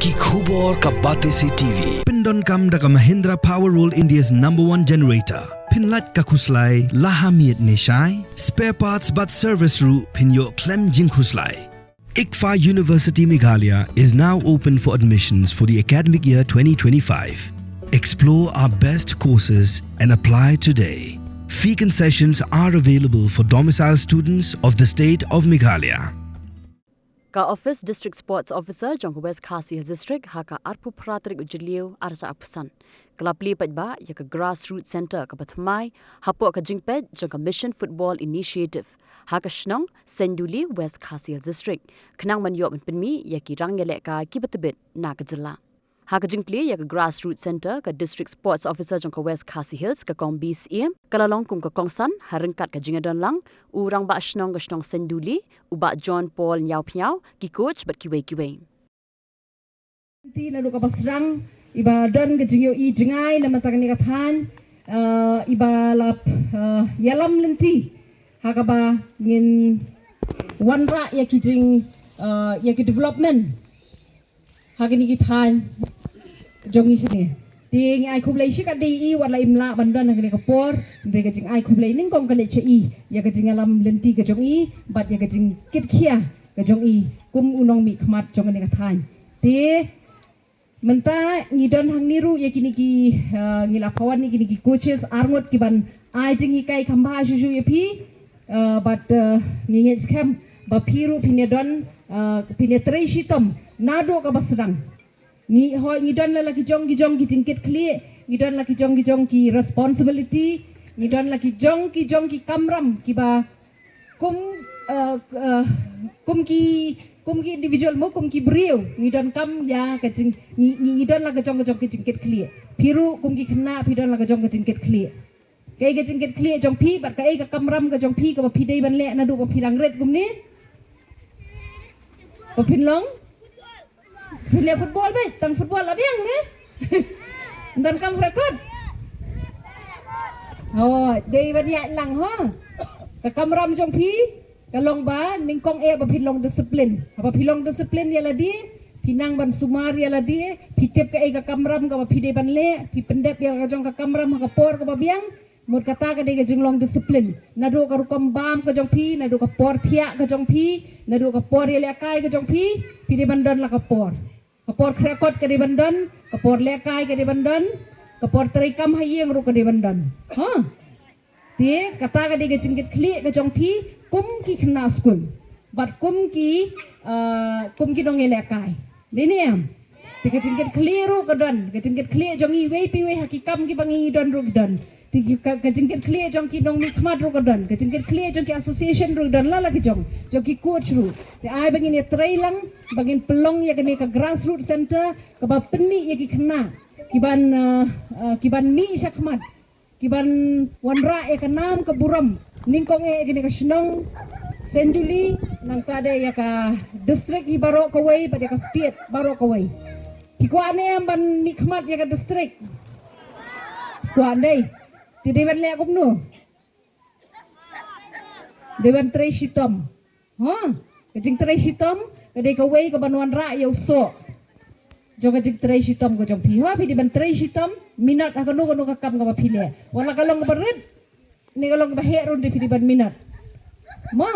Ki khubor ka bate se TV. Pindon kam da ka Mahindra Powerroll India's #1 generator. Pinlat ka khuslai lahamiet neshai. Spare parts but service ru pinyo klem jing khuslai. ICFA University Meghalaya is now open for admissions for the academic year 2025. Explore our best courses and apply today. Fee concessions are available for domicile students of the state of Meghalaya. Ka Office District Sports Officer jong West Khasi District haka arpu pratrik ujiliu arsa apusan. Kala Plie pajba ya ka grassroots center ka Thymmai hapo ka jingpet jong ka Mission Football Initiative. Haka Shnong Seiñduli West Khasi District. Kenang man yo penmi ya ki rang yelek ka kibatebit na ka jilla. Haka jingpli ya ka grassroots center ka District Sports Officer jong ka West Khasi Hills ka kong BCM kalalong kum ka kongsan haringkat ka jingadon lang urang ba Shnong ka Shnong Seiñduli uba John Paul Nyau Piao ki coach bat kiwe. Ti na ka basrang iba don ka jingyo I jingai na matang ni kathan iba lap yalam lenti haka ba ngin wanra ya ki jing ya ki development haka ni kithan jong isine ting ai khublai shi ka dei I wala imla bandon ka ka por de ka jing ai khublai ning kong ka le che ya ka jing alam lenti ka jong I bat ya ka jing kit khia ka jong I kum unong mi khmat jong ni ka than te menta ngidon hang niru ya kini ki ngila pawan ni kini ki coaches arngot ki ban ai jing hi kai khamba shu ya phi but nginget scam ba phiru pinedon pinetre shitom nado ka basrang ni hoi ngidon la ki jong ki tingket kli ngidon la ki jong ki responsibility ngidon la ki jong ki kamram ki ba kum ki individual mo kum ki brio ngidon kam ya ka jing ngidon la ka jong ki tingket kli phiru kum ki khna phidon la ka jong ki tingket kli kai ka tingket kli jong phi bat ka ka kamram ka jong phi ka ba phi dei ban le na du ba phirang ret kum ni ba phin long Pile football baik, tang football lah biang ni. Dan kam rekod. Oh, dari banyak lang ha. Ka kamram jong pi, ka long ba ning kong ba pilong disiplin. Apa pilong disiplin ya ladi, pinang ban sumar ya ladi, pitep ka kamram ka ba pide ban le, pi pendep ya ka jong ka kamram ka por ka ba biang. Mut kata ka dei ka jong long disiplin. Nado ka rukam bam ka jong pi, nado ka por thia ka jong pi, nado ka por ya kai ka jong pi, pide bandon la ka por. Kapor krekot ke di bandan, kapor lekai ke di bandan, kapor terikam hayeng ru ke di bandan. Ha? Tie kata ke di ke jingkit kli ke jong pi kum ki kena skul. Bat kum ki dong lekai. Dini am. Tie ke jingkit kli ru ke dan, ke jingkit kli jong I wei pi wei hakikam ki bangi don ru dan. Tie ke jingkit kli jong ki dong nikmat ru ke dan, ke jingkit kli jong ki association ru dan la ki jong ki coach ru. Tie ai bangin ya trailang bangin pelong ya kene ka grassroots center ka ba penmi ya ki kena kiban mi syakmat kiban wanra ya ka nam ka buram ningkong kene ka Shnong Seiñduli nang tade ya ka district hi baro ka wei ba ya ka state baro ka wei ki ko ane am ban nikmat ya ka district ko ande ti dewan le akum no dewan treshitom ha kajing treshitom kadai ka wei ka banuan ra ya uso joga jik trai shitam ko jong pi ha pi di ban trai shitam minat ka no ka kam ka phile wala ka long barit ni ka long ba he ron di pi di ban minat ma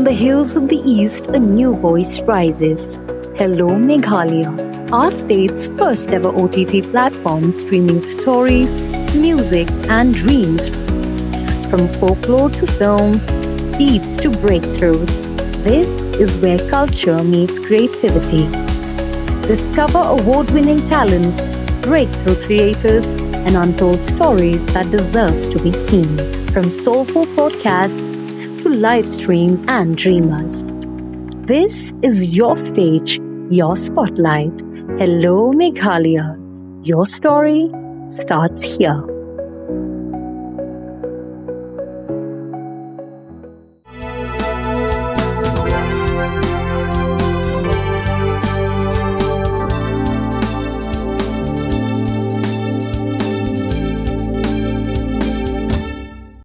From the hills of the east, a new voice rises. Hello, Meghalaya, our state's first ever OTT platform streaming stories, music, and dreams. From folklore to films, beats to breakthroughs, this is where culture meets creativity. Discover award-winning talents, breakthrough creators, and untold stories that deserves to be seen. From soulful podcasts to live streams and dreamers. This is your stage, your spotlight. Hello, Meghalaya. Your story starts here.